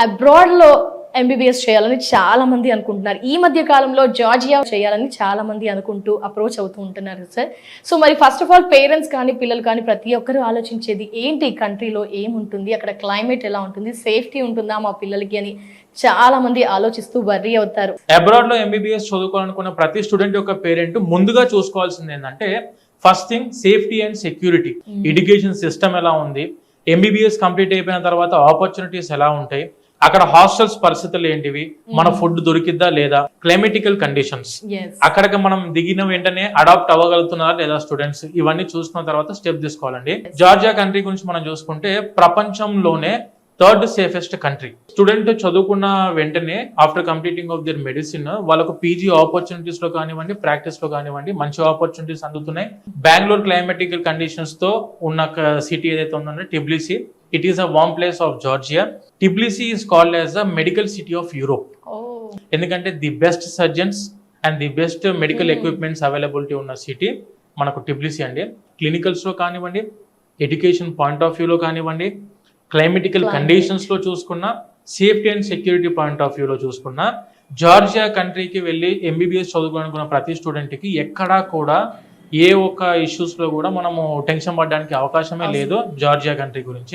Abroad లో MBBS చేయాలని చాలా మంది అనుకుంటున్నారు. ఈ మధ్య కాలంలో జార్జియా చేయాలని చాలా మంది అనుకుంటూ అప్రోచ్ అవుతూ ఉంటున్నారు సార్. సో మరి ఫస్ట్ ఆఫ్ ఆల్ పేరెంట్స్ కానీ పిల్లలు కానీ ప్రతి ఒక్కరు ఆలోచించేది ఏంటి, కంట్రీలో ఏముంటుంది, అక్కడ క్లైమేట్ ఎలా ఉంటుంది, సేఫ్టీ ఉంటుందా మా పిల్లలకి అని చాలా మంది ఆలోచిస్తూ వర్రీ అవుతారు. అబ్రాడ్ లో ఎంబీబీఎస్ చదువుకోవాలనుకున్న ప్రతి స్టూడెంట్ యొక్క పేరెంట్ ముందుగా చూసుకోవాల్సింది ఏంటంటే first thing safety and security. Education system ఎలా ఉంది, ఎంబీబీఎస్ కంప్లీట్ అయిపోయిన తర్వాత ఆపర్చునిటీస్ ఎలా ఉంటాయి, అక్కడ హాస్టల్స్ పరిస్థితులు ఏంటివి, మన ఫుడ్ దొరికిద్దా లేదా, క్లైమేటికల్ కండిషన్స్, అక్కడికి మనం దిగిన వెంటనే అడాప్ట్ అవ్వగలుగుతున్నారా లేదా స్టూడెంట్స్, ఇవన్నీ చూసుకున్న తర్వాత స్టెప్ తీసుకోవాలండి. జార్జియా కంట్రీ గురించి మనం చూసుకుంటే ప్రపంచంలోనే థర్డ్ సేఫెస్ట్ కంట్రీ. స్టూడెంట్ చదువుకున్న వెంటనే ఆఫ్టర్ కంప్లీటింగ్ ఆఫ్ దిర్ మెడిసిన్ వాళ్ళకు పీజీ ఆపర్చునిటీస్ లో కానివ్వండి, ప్రాక్టీస్ లో కానివ్వండి మంచి ఆపర్చునిటీస్ అందుతున్నాయి. బెంగళూరు క్లైమాటికల్ కండిషన్స్ తో ఉన్న సిటీ ఏదైతే ఉందో Tbilisi, it is a warm place of Georgia. Tbilisi is called as a medical city of Europe. ఎందుకంటే the best surgeons and the best medical equipments availability ఉన్న సిటీ మనకు టిబ్లిసీ అండి. Clinicals లో కానివ్వండి, ఎడ్యుకేషన్ పాయింట్ ఆఫ్ వ్యూలో కానివ్వండి, climatical conditions లో చూసుకున్నా, safety and security point of వ్యూలో చూసుకున్నా, జార్జియా కంట్రీకి వెళ్ళి ఎంబీబీఎస్ చదువుకోవాలనుకున్న ప్రతి స్టూడెంట్ కి ఎక్కడా కూడా ఏ ఒక్క ఇష్యూస్ లో కూడా మనము టెన్షన్ పడడానికి అవకాశమే లేదు జార్జియా కంట్రీ గురించి.